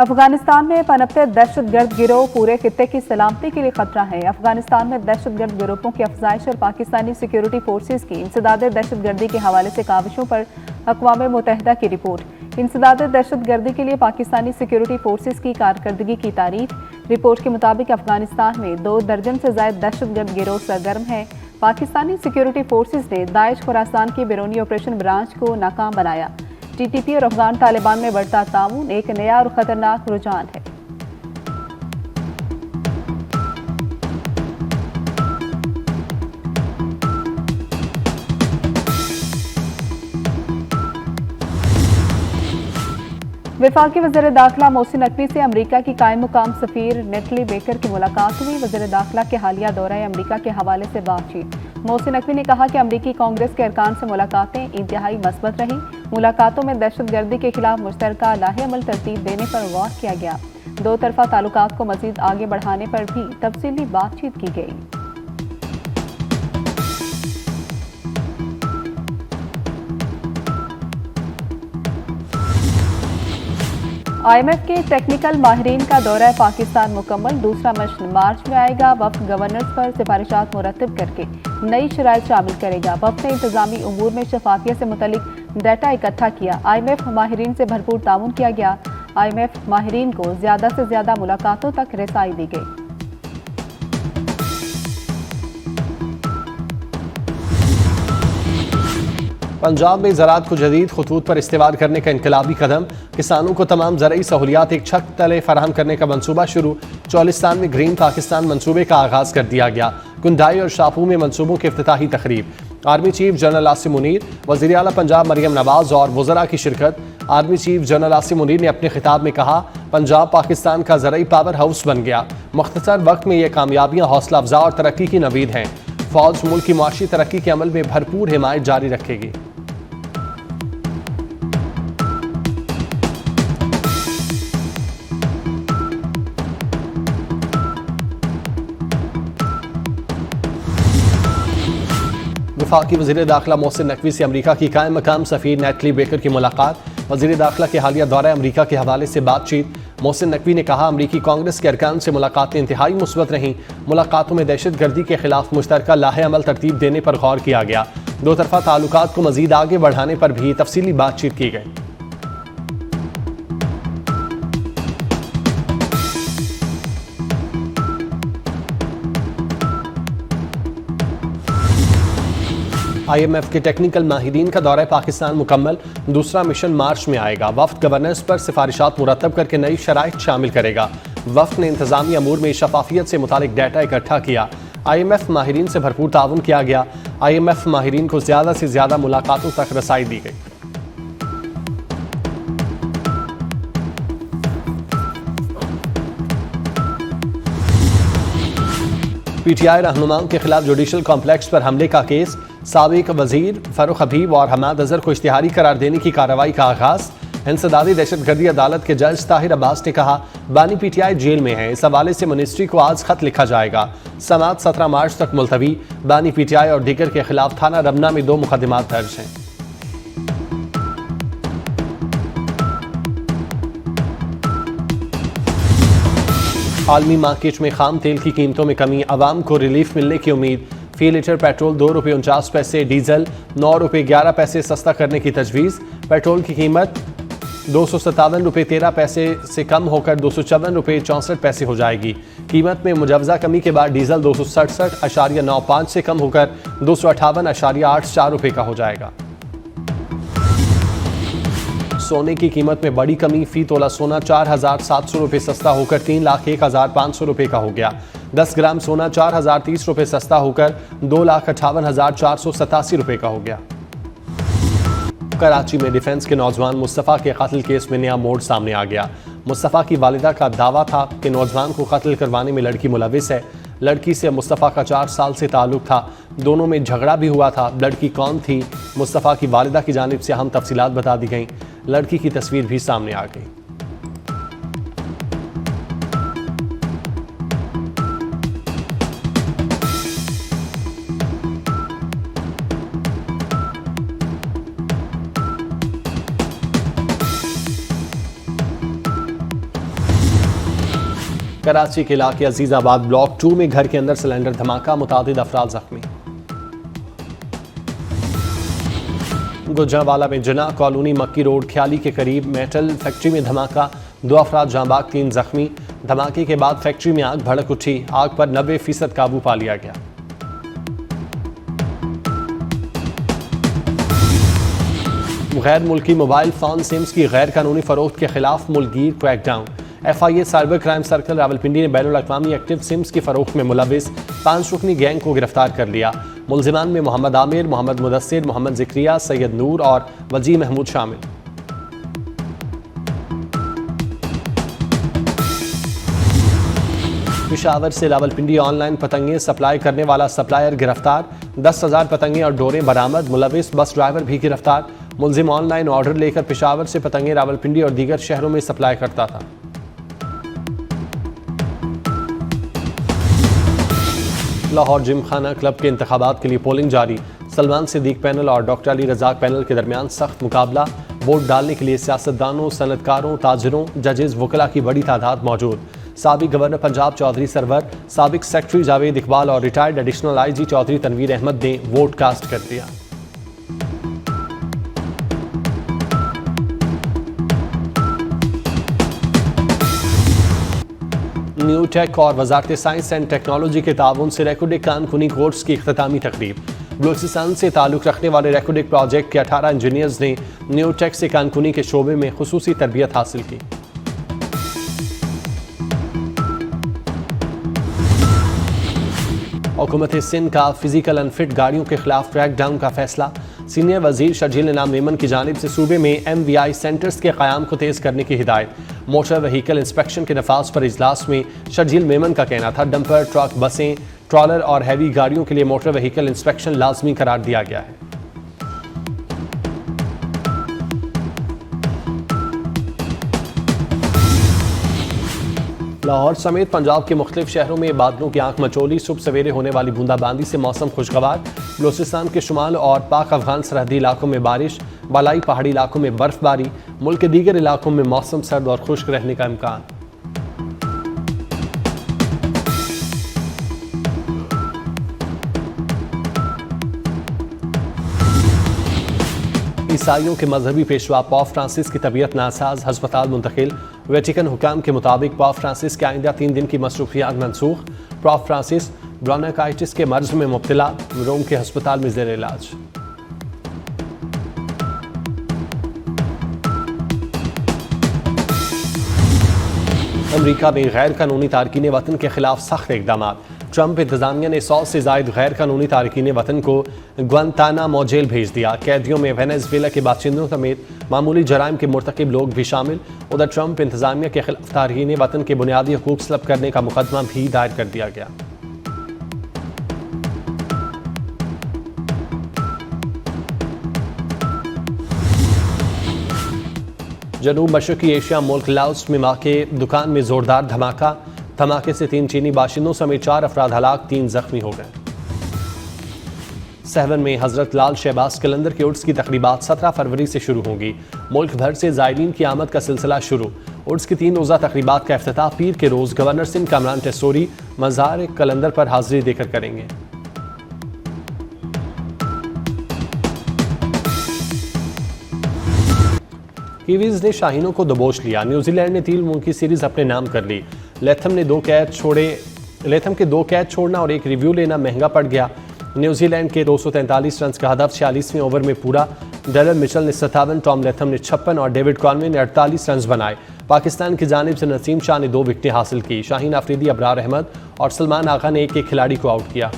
अफगानिस्तान में पनपते दहशतगर्द गिरोह पूरे खित्ते की सलामती के लिए खतरा है। अफगानिस्तान में दहशतगर्द गिरोहों की अफजाइश और पाकिस्तानी सिक्योरिटी फोर्सेज की इंसदाद दहशतगर्दी के हवाले से काविशों पर अक़वाम मुत्तहिदा की रिपोर्ट। इंसदाद दहशतगर्दी के लिए पाकिस्तानी सिक्योरिटी फोर्सेज की कारकर्दगी की तारीफ। रिपोर्ट के मुताबिक अफगानिस्तान में 2 दर्जन से ज्यादा दहशतगर्द गिरोह सरगर्म है। पाकिस्तानी सिक्योरिटी फोर्सेज ने दाइश खुरासान की बैरूनी ऑपरेशन ब्रांच को नाकाम बनाया। टीटीपी और अफगान तालिबान में बढ़ता ताउन एक नया और खतरनाक रुझान है। वफाकी वज़ीर दाखिला मोहसिन नकवी से अमरीका की कायम मुकाम सफीर नेटली बेकर की मुलाकात हुई। वज़ीर दाखिला के हालिया दौरा अमरीका के हवाले से बातचीत। मोहसिन नकवी ने कहा कि अमरीकी कांग्रेस के अरकान से मुलाकातें इंतहाई मस्बत रही। मुलाकातों में दहशतगर्दी के खिलाफ मुश्तरका लाहे-अमल तरतीब देने पर गौर किया गया। 2 तरफा ताल्लुकात को मजीद आगे बढ़ाने पर भी तफसीली बातचीत की गई। IMF के टेक्निकल माहिरीन का दौरा पाकिस्तान मुकम्मल। दूसरा मश्न मार्च में आएगा। वफ्द गवर्नर्स पर सिफारिशात मुरतब करके नई शराइत शामिल करेगा। वफ्द ने इंतजामी उमूर में शफाफियत से मुतल्लिक डाटा इकट्ठा किया। IMF माहिरीन से भरपूर ताउन किया गया। IMF माहिरीन को ज्यादा से ज्यादा मुलाकातों तक रसाई दी गई। पंजाब में ज़राअत को जदीद खतूत पर इस्तेमाल करने का इनकलाबी कदम। किसानों को तमाम ज़रई सहूलियात एक छत तले फराहम करने का मनसूबा शुरू। चौलिस्तान में ग्रीन पाकिस्तान मनसूबे का आगाज़ कर दिया गया। कुंडाई और शाहपुर में मनसूबों की इफ्तिताही तकरीब। Army chief general Asim Munir, वज़ीर आला पंजाब मरियम नवाज और वज़रा की शिरकत। Army chief general Asim Munir ने अपने खिताब में कहा, पंजाब पाकिस्तान का ज़रई पावर हाउस बन गया। मुख्तसर वक्त में ये कामयाबियाँ हौसला अफजा और तरक्की की नवीद हैं। फ़ौज मुल्क की मुआशी तरक्की के अमल में भरपूर हिमायत जारी रखेगी। वफाकी वज़ीर दाखिला मोहसिन नकवी से अमरीका की कायम मकाम सफीर नेटली बेकर की मुलाकात। वज़ीर दाखिला के हालिया दौरा अमरीका के हवाले से बातचीत। मोहसिन नकवी ने कहा, अमरीकी कांग्रेस के अरकान से मुलाकातें इंतहाई मुस्बत रहीं। मुलाकातों में दहशतगर्दी के खिलाफ मुश्तरका लाहे अमल तरतीब देने पर गौर किया गया। 2 तरफा ताल्लुकात को मजीद आगे बढ़ाने पर भी तफसीली बातचीत की गई। IMF के टेक्निकल माहिरीन का दौरा पाकिस्तान मुकम्मल। दूसरा मिशन मार्च में आएगा। वफ्द गवर्नर्स पर सिफारिशात मुरतब करके नई शराइत शामिल करेगा। वफ्द ने इंतजामी अमूर में शफाफियत से मुतालिक डाटा इकट्ठा किया। IMF माहिरीन से भरपूर ताउन किया गया। IMF माहिरीन को ज्यादा से ज्यादा मुलाकातों तक रसाई दी गई। PTI रहनुमाओं के खिलाफ जुडिशल कॉम्प्लेक्स पर हमले का केस। साबिक वजीर फरूख हबीब और हमाद अजहर को इश्तिहारी करार देने की कार्रवाई का आगाज। इंसदादी दहशतगर्दी अदालत के जज ताहिर अब्बास ने कहा, बानी PTI जेल में है। इस हवाले से मिनिस्ट्री को आज खत लिखा जाएगा। समात 17 मार्च तक मुलतवी। बानी PTI और दीगर के खिलाफ थाना रमना में 2 मुकदमात दर्ज हैं। आलमी मार्केट में खाम तेल की कीमतों में कमी। आवाम को रिलीफ मिलने की उम्मीद। फी लीटर पेट्रोल 2 रुपये 49 पैसे, डीजल 9 रुपये 11 पैसे सस्ता करने की तजवीज़। पेट्रोल की कीमत 257 रुपये 13 पैसे से कम होकर 254 रुपये 64 पैसे हो जाएगी। कीमत में मुजवजा कमी के बाद डीजल 267.95 से कम होकर 258.84 रुपये का हो जाएगा। सोने की कीमत में बड़ी कमी। फी तोला सोना 4,700 रुपये सस्ता होकर 3,01,500 रुपये का हो गया। 10 ग्राम सोना 4,030 रुपये सस्ता होकर 2,58,487 रुपये का हो गया। कराची में डिफेंस के नौजवान मुस्तफ़ा के कत्ल केस में नया मोड़ सामने आ गया। मुस्तफ़ा की वालिदा का दावा था कि नौजवान को कत्ल करवाने में लड़की मुलविस है। लड़की से मुस्तफ़ा का 4 साल से ताल्लुक़ था। दोनों में झगड़ा भी हुआ था। लड़की कौन थी, मुस्तफ़ा की वालिदा की जानिब से अहम तफसीलात बता दी गईं। लड़की की तस्वीर भी सामने आ गई। कराची के इलाके अजीजाबाद ब्लॉक 2 में घर के अंदर सिलेंडर धमाका, मुतादिद अफराद जख्मी। गुजरांवाला में जना कॉलोनी मक्की रोड ख्याली के करीब मेटल फैक्ट्री में धमाका, 2 अफराद जांबाग 3 जख्मी। धमाके के बाद फैक्ट्री में आग भड़क उठी, आग पर 90% काबू पा लिया गया। गैर मुल्की मोबाइल फोन सिम्स की गैर कानूनी फरोख्त के खिलाफ मुल्कगीर crackdown. FIA cyber crime circle Rawalpindi ने बैनुल-अक़वामी एक्टिव सिम्स की फरोख्त में मुलविस 5 रुकनी गैंग को गिरफ्तार कर लिया। मुलजिमान में मोहम्मद आमिर, मोहम्मद मुदस्सिर, मोहम्मद ज़िक्रिया, सैयद नूर और वजी महमूद शामिल। पेशावर से रावलपिंडी ऑनलाइन पतंगें सप्लाई करने वाला सप्लायर गिरफ्तार, 10,000 पतंगें और डोरें बरामद। मुलविस बस ड्राइवर भी गिरफ्तार। मुलजिम ऑनलाइन ऑर्डर लेकर पेशावर से पतंगें रावलपिंडी और दीगर शहरों में सप्लाई करता था। लाहौर जिमखाना क्लब के इंतखाबात के लिए पोलिंग जारी। सलमान सिद्दीक पैनल और डॉक्टर अली रज़ाक पैनल के दरमियान सख्त मुकाबला। वोट डालने के लिए सियासतदानों, सनतकारों, ताजरों, जजेस, वकला की बड़ी तादाद मौजूद। साबिक गवर्नर पंजाब चौधरी सरवर, साबिक सेक्रेटरी जावेद इकबाल और retired additional IG Chaudhry Tanveer Ahmed ने वोट कास्ट कर दिया। न्यू टेक और वजारत साइंस एंड टेक्नोलॉजी के ताउन से रेकोडिक कानकुनी कोर्स की इख्तितामी तकरीब। बलूचिस्तान से ताल्लुक़ रखने वाले रेकोडिक प्रोजेक्ट के 18 इंजीनियर्स ने न्यू टेक से कानकुनी के शोबे में खुसूसी तरबियत हासिल की। हुकूमत सिंध का फिजिकल अनफिट गाड़ियों के खिलाफ क्रैकडाउन का फैसला। सीनियर वजीर शर्जील इनाम मेमन की जानिब से सूबे में MVI सेंटर्स के क़याम को तेज़ करने की हिदायत। मोटर व्हीकल इंस्पेक्शन के नफाज पर इजलास में शर्जील मेमन का कहना था डंपर, ट्रक, बसें, ट्रॉलर और हैवी गाड़ियों के लिए मोटर व्हीकल इंस्पेक्शन लाजमी करार दिया गया है। लाहौर समेत पंजाब के मुख्तलिफ शहरों में बादलों की आंख मचोली। सुबह सवेरे होने वाली बूंदाबांदी से मौसम खुशगवार। बलूचिस्तान के शुमाल और पाक अफगान सरहदी इलाकों में बारिश, बालाई पहाड़ी इलाकों में बर्फबारी। मुल्क के दीगर इलाकों में मौसम सर्द और खुश्क रहने का इम्कान। ईसाइयों के मजहबी पेशवा पॉप फ्रांसिस की तबीयत नासाज, हस्पताल मुंतकिल। वेटिकन हुकाम के मुताबिक पॉप फ्रांसिस के आइंदा 3 दिन की मसरूफियात मनसूख। पॉप फ्रांसिस ब्रोंकाइटिस के मर्ज में मुब्तला, रोम के हस्पताल में ज़ेर इलाज। अमरीका में गैर कानूनी तारकीन वतन के खिलाफ सख्त इकदाम। ट्रंप इंतजामिया ने 100 से ज़ायद गैर कानूनी तारकीन वतन को ग्वांतानामो जेल भेज दिया। कैदियों में वेनेजुएला के बाशिंदों समेत मामूली जराइम के मुर्तकिब लोग भी शामिल। उधर ट्रंप इंतजामिया के खिलाफ तारकीन वतन के बुनियादी हकूक सलब करने का मुकदमा भी दायर कर दिया गया। जनूब मशरकी एशिया मुल्क लाओस में वाक़े दुकान में जोरदार धमाका। धमाके से 3 चीनी बाशिंदों समेत 4 अफराद हलाक, 3 जख्मी हो गए। सहवन में हजरत लाल शहबाज कलंदर के उर्स की तकरीबात 17 फरवरी से शुरू होंगी। मुल्क भर से ज़ायरीन की आमद का सिलसिला शुरू। उर्स की 3 रोज़ा तकरीबात का इफ्तिताह पीर के रोज़ गवर्नर सिंध कामरान टेसोरी मज़ार कलंदर पर हाजिरी देकर करेंगे। कीवीज ने शाहीनों को दबोच लिया। न्यूजीलैंड ने 3 मुल्की सीरीज अपने नाम कर ली। लेथम के 2 कैच छोड़ना और 1 रिव्यू लेना महंगा पड़ गया। न्यूजीलैंड के 243 रन का हदफ 46वें ओवर में पूरा। डेरल मिचेल ने 57, टॉम लेथम ने 56 और डेविड कॉनवे ने 48 रन बनाए। पाकिस्तान की जानिब से नसीम शाह ने 2 विकेटें हासिल की। शाहीन अफरीदी, अबरार अहमद और सलमान आगा ने एक खिलाड़ी को आउट किया।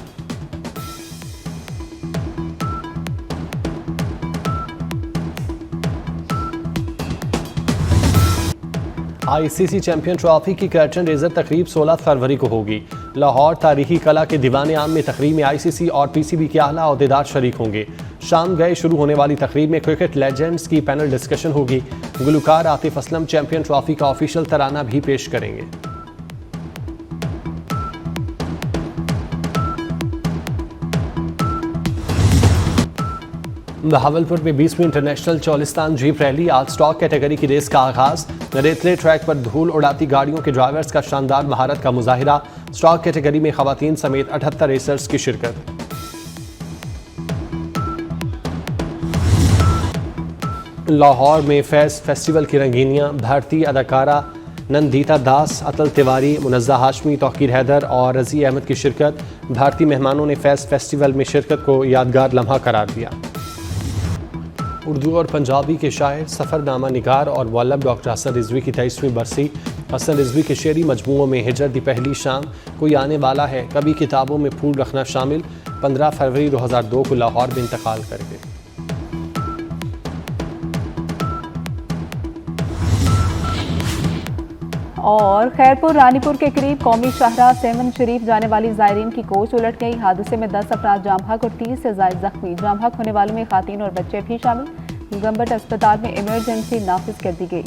ICC चैंपियन ट्रॉफी की कर्टन रेजर तकरीब 16 फरवरी को होगी। लाहौर तारीखी कला के दीवाने आम में तकरीब में ICC और PCB के आला अहदेदार शरीक होंगे। शाम गए शुरू होने वाली तकरीब में क्रिकेट लेजेंड्स की पैनल डिस्कशन होगी। गुलकार आतिफ असलम चैंपियन ट्रॉफी का ऑफिशियल तराना भी पेश करेंगे। बहावलपुर में 20वीं इंटरनेशनल चौलिस्तान जीप रैली, आज स्टॉक कैटेगरी की रेस का आगाज। रेतले ट्रैक पर धूल उड़ाती गाड़ियों के ड्राइवर्स का शानदार महारत का मुजाहिरा। स्टॉक कैटेगरी में खवातीन समेत 78 रेसर्स की शिरकत। लाहौर में फैज़ फेस्टिवल की रंगीनियां, भारतीय अदाकारा नंदीता दास, अतल तिवारी, मुनज़्ज़ा हाशमी, तौकीर हैदर और रज़ी अहमद की शिरकत। भारतीय मेहमानों ने फैज़ फेस्टिवल में शिरकत को यादगार लम्हा करार दिया। उर्दू और पंजाबी के शायर, सफ़रनामा निगार और मुअल्लिफ डॉक्टर हसन रिजवी की 23वीं बरसी। हसन रिजवी के शेरी मजमूओं में हिजरत दी पहली शाम, कोई आने वाला है, कभी किताबों में फूल रखना शामिल। 15 फरवरी 2002 को लाहौर में इंतकाल कर गए। और खैरपुर रानीपुर के करीब कौमी शाहरा सेवन शरीफ जाने वाली जायरीन की कोच उलट गई। हादसे में 10 अफराद जाम हक और 30 से ज्यादा जख्मी। जाम हक होने वालों में खातून और बच्चे भी शामिल। गंबट अस्पताल में इमरजेंसी नाफिज कर दी गई।